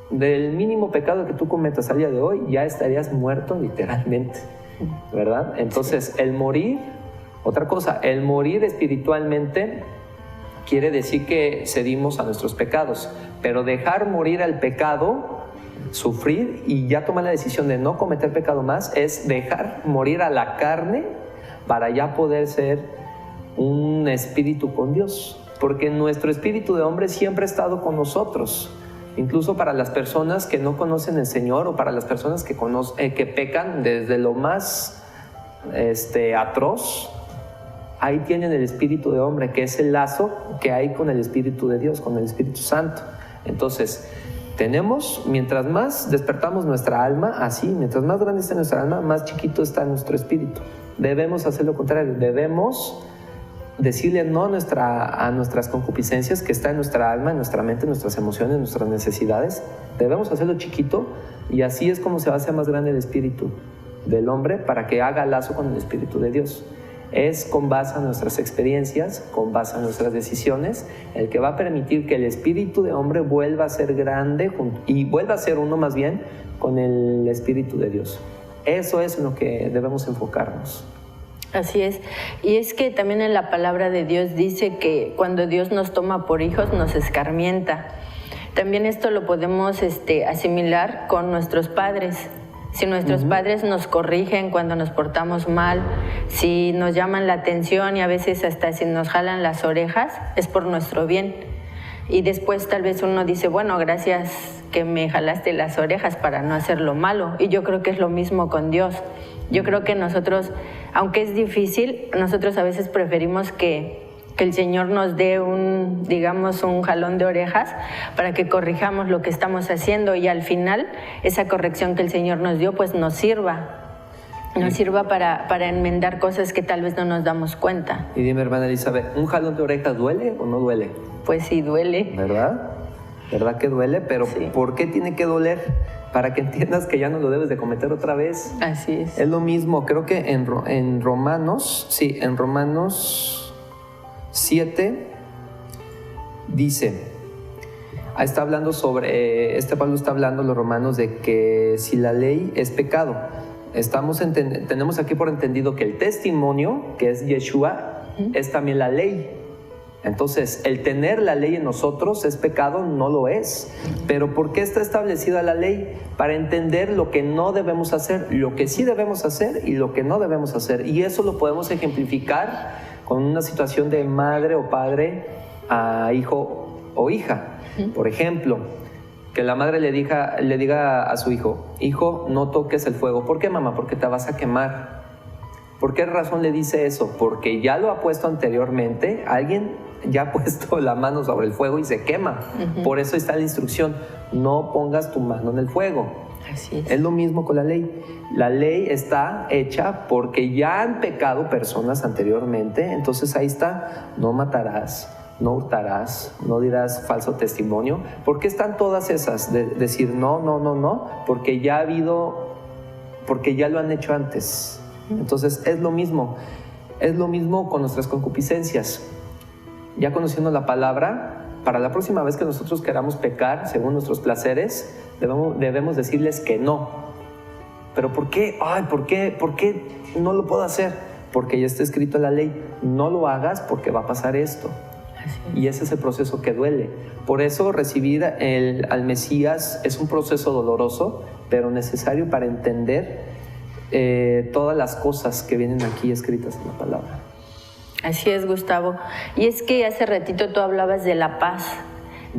del mínimo pecado que tú cometas al día de hoy ya estarías muerto literalmente, ¿verdad? Entonces el morir, otra cosa, el morir espiritualmente quiere decir que cedimos a nuestros pecados, pero dejar morir al pecado, sufrir y ya tomar la decisión de no cometer pecado más, es dejar morir a la carne para ya poder ser un espíritu con Dios, porque nuestro espíritu de hombre siempre ha estado con nosotros, incluso para las personas que no conocen al Señor o para las personas que pecan desde lo más atroz. Ahí tienen el espíritu de hombre, que es el lazo que hay con el Espíritu de Dios, con el Espíritu Santo. Entonces mientras más despertamos nuestra alma, así, mientras más grande está nuestra alma, más chiquito está nuestro espíritu. Debemos hacer lo contrario, debemos decirle no a nuestras concupiscencias que está en nuestra alma, en nuestra mente, en nuestras emociones, en nuestras necesidades. Debemos hacerlo chiquito y así es como se va a hacer más grande el espíritu del hombre para que haga lazo con el Espíritu de Dios. Es con base a nuestras experiencias, con base a nuestras decisiones, el que va a permitir que el espíritu de hombre vuelva a ser grande y vuelva a ser uno más bien con el Espíritu de Dios. Eso es en lo que debemos enfocarnos. Así es. Y es que también en la palabra de Dios dice que cuando Dios nos toma por hijos nos escarmienta. También esto lo podemos asimilar con nuestros padres. Si nuestros padres nos corrigen cuando nos portamos mal, si nos llaman la atención y a veces hasta si nos jalan las orejas, es por nuestro bien. Y después tal vez uno dice, bueno, gracias que me jalaste las orejas para no hacer lo malo. Y yo creo que es lo mismo con Dios. Yo creo que nosotros, aunque es difícil, nosotros a veces preferimos que el Señor nos dé un jalón de orejas para que corrijamos lo que estamos haciendo y al final esa corrección que el Señor nos dio pues nos sirva para enmendar cosas que tal vez no nos damos cuenta. Y dime, hermana Elizabeth, ¿un jalón de orejas duele o no duele? Pues sí, duele. ¿Verdad? ¿Verdad que duele? Pero sí. ¿Por qué tiene que doler? Para que entiendas que ya no lo debes de cometer otra vez. Así es. Es lo mismo, creo que en Romanos 7 dice, está hablando sobre, Pablo está hablando a los romanos de que si la ley es pecado, tenemos aquí por entendido que el testimonio, que es Yeshua, es también la ley. Entonces, el tener la ley en nosotros es pecado, no lo es. Pero ¿por qué está establecida la ley? Para entender lo que no debemos hacer, lo que sí debemos hacer y lo que no debemos hacer. Y eso lo podemos ejemplificar con una situación de madre o padre a hijo o hija. Por ejemplo, que la madre le diga a su hijo, hijo, no toques el fuego. ¿Por qué, mamá? Porque te vas a quemar. ¿Por qué razón le dice eso? Porque ya lo ha puesto anteriormente, alguien ya ha puesto la mano sobre el fuego y se quema. Por eso está la instrucción, no pongas tu mano en el fuego. Así es. Es lo mismo con la ley. La ley está hecha porque ya han pecado personas anteriormente, entonces ahí está, no matarás, no hurtarás, no dirás falso testimonio. ¿Por qué están todas esas? De decir no, porque ya lo han hecho antes. Entonces es lo mismo con nuestras concupiscencias. Ya conociendo la palabra, para la próxima vez que nosotros queramos pecar según nuestros placeres, debemos decirles que no. ¿Pero por qué? ¿Por qué no lo puedo hacer? Porque ya está escrito en la ley, no lo hagas porque va a pasar esto. Y ese es el proceso que duele. Por eso recibir al Mesías es un proceso doloroso, pero necesario para entender todas las cosas que vienen aquí escritas en la palabra. Así es, Gustavo. Y es que hace ratito tú hablabas de la paz,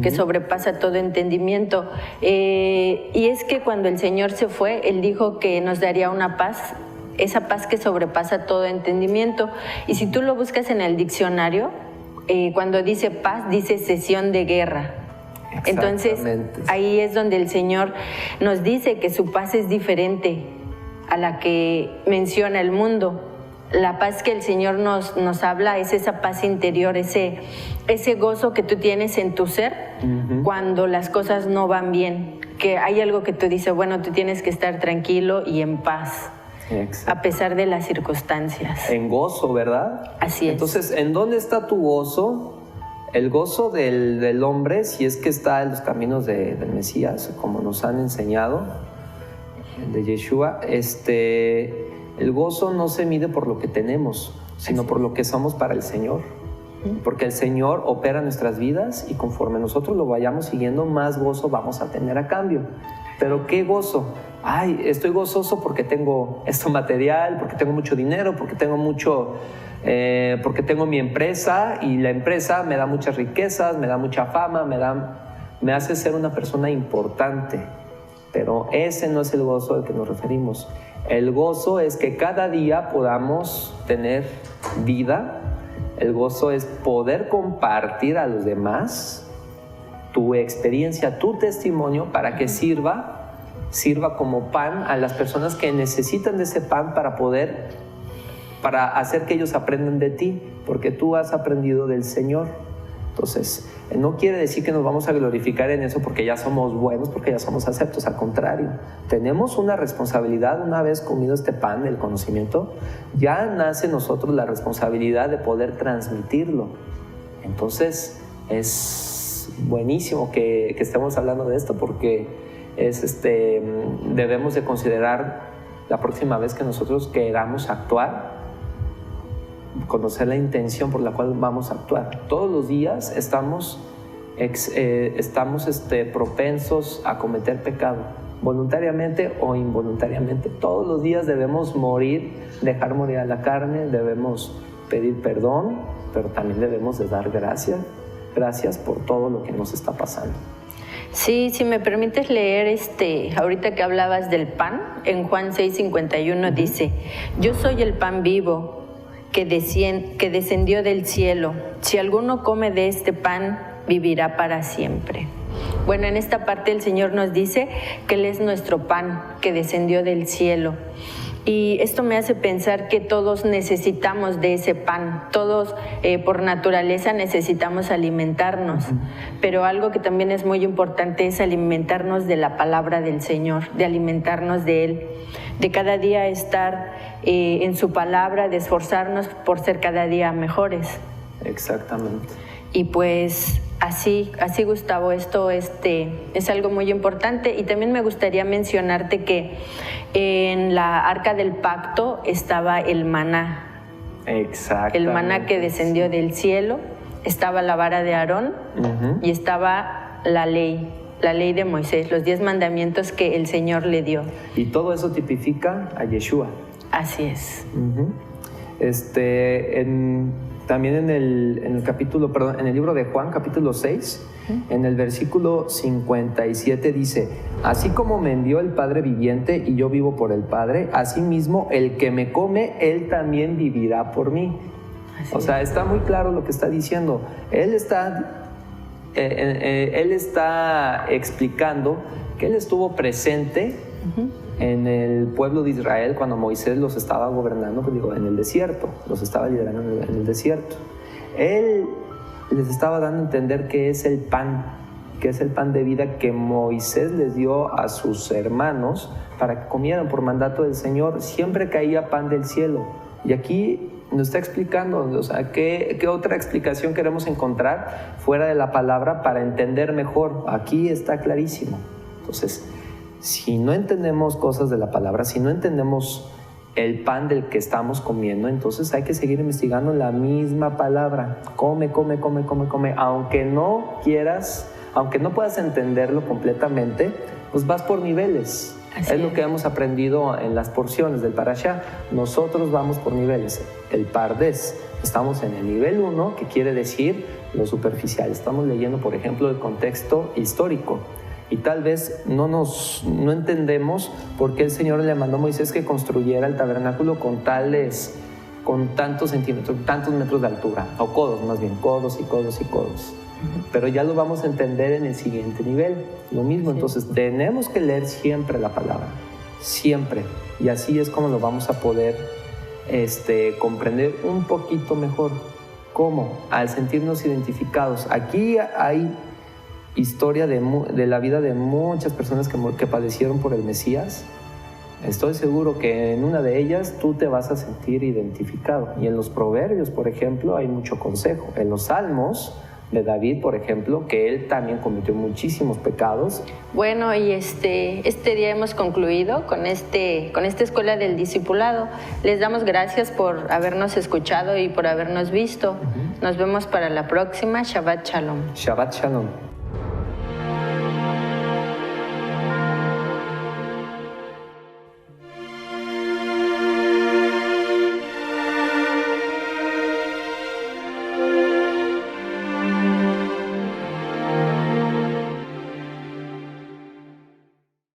que sobrepasa todo entendimiento. Y es que cuando el Señor se fue, Él dijo que nos daría una paz, esa paz que sobrepasa todo entendimiento. Y si tú lo buscas en el diccionario, cuando dice paz, dice cesión de guerra. Entonces, ahí es donde el Señor nos dice que su paz es diferente a la que menciona el mundo. La paz que el Señor nos habla es esa paz interior, ese gozo que tú tienes en tu ser cuando las cosas no van bien, que hay algo que tú dices, bueno, tú tienes que estar tranquilo y en paz. A pesar de las circunstancias. En gozo, ¿verdad? Así es. Entonces, ¿en dónde está tu gozo? El gozo del hombre, si es que está en los caminos del Mesías, como nos han enseñado, de Yeshua, el gozo no se mide por lo que tenemos, sino por lo que somos para el Señor. Porque el Señor opera nuestras vidas y conforme nosotros lo vayamos siguiendo, más gozo vamos a tener a cambio. ¿Pero qué gozo? Estoy gozoso porque tengo esto material, porque tengo mucho dinero, porque tengo mi empresa y la empresa me da muchas riquezas, me da mucha fama, me hace ser una persona importante. Pero ese no es el gozo al que nos referimos. El gozo es que cada día podamos tener vida. El gozo es poder compartir a los demás tu experiencia, tu testimonio, para que sirva como pan a las personas que necesitan de ese pan para hacer que ellos aprendan de ti, porque tú has aprendido del Señor. Entonces, no quiere decir que nos vamos a glorificar en eso porque ya somos buenos, porque ya somos aceptos. Al contrario, tenemos una responsabilidad. Una vez comido este pan del conocimiento, ya nace en nosotros la responsabilidad de poder transmitirlo. Entonces, es buenísimo que estemos hablando de esto, porque debemos de considerar la próxima vez que nosotros queramos actuar, conocer la intención por la cual vamos a actuar. Todos los días estamos propensos a cometer pecado, voluntariamente o involuntariamente. Todos los días debemos dejar morir a la carne, debemos pedir perdón, pero también debemos de dar gracias por todo lo que nos está pasando. Sí, si me permites leer ahorita que hablabas del pan, en Juan 6:51 dice, yo soy el pan vivo que descendió del cielo. Si alguno come de este pan, vivirá para siempre. Bueno, en esta parte el Señor nos dice que Él es nuestro pan que descendió del cielo. Y esto me hace pensar que todos necesitamos de ese pan, todos por naturaleza necesitamos alimentarnos, pero algo que también es muy importante es alimentarnos de la palabra del Señor, de alimentarnos de Él, de cada día estar en su palabra, de esforzarnos por ser cada día mejores. Exactamente. Y pues así Gustavo, esto es algo muy importante. Y también me gustaría mencionarte que en la Arca del Pacto estaba el maná. Exactamente. El maná que descendió del cielo, estaba la vara de Aarón y estaba la ley de Moisés, los 10 mandamientos que el Señor le dio. Y todo eso tipifica a Yeshua. Así es. También en el libro de Juan, capítulo 6, en el versículo 57 dice, así como me envió el Padre viviente y yo vivo por el Padre, asimismo el que me come, él también vivirá por mí. O sea, está muy claro lo que está diciendo. Él está explicando que él estuvo presente en el pueblo de Israel cuando Moisés los estaba gobernando, en el desierto, los estaba liderando en el desierto. Él les estaba dando a entender que es el pan de vida que Moisés les dio a sus hermanos para que comieran por mandato del Señor. Siempre caía pan del cielo. Y aquí nos está explicando, o sea, ¿qué otra explicación queremos encontrar fuera de la palabra para entender mejor? Aquí está clarísimo. Entonces, si no entendemos cosas de la palabra, si no entendemos el pan del que estamos comiendo, entonces hay que seguir investigando la misma palabra. Come. Aunque no quieras, aunque no puedas entenderlo completamente, pues vas por niveles. Es lo que hemos aprendido en las porciones del Parashá. Nosotros vamos por niveles. El Pardes, estamos en el nivel 1, que quiere decir lo superficial. Estamos leyendo, por ejemplo, el contexto histórico. Y tal vez no entendemos por qué el Señor le mandó a Moisés que construyera el tabernáculo con tantos centímetros, tantos metros de altura, o codos más bien, codos. Pero ya lo vamos a entender en el siguiente nivel. Lo mismo, entonces tenemos que leer siempre la palabra, siempre. Y así es como lo vamos a poder comprender un poquito mejor. ¿Cómo? Al sentirnos identificados. Aquí hay historia de la vida de muchas personas que padecieron por el Mesías. Estoy seguro que en una de ellas tú te vas a sentir identificado. Y en los Proverbios, por ejemplo, hay mucho consejo. En los Salmos de David, por ejemplo, que él también cometió muchísimos pecados. Bueno, y este día hemos concluido con esta escuela del discipulado. Les damos gracias por habernos escuchado y por habernos visto. Nos vemos para la próxima. Shabbat Shalom. Shabbat Shalom.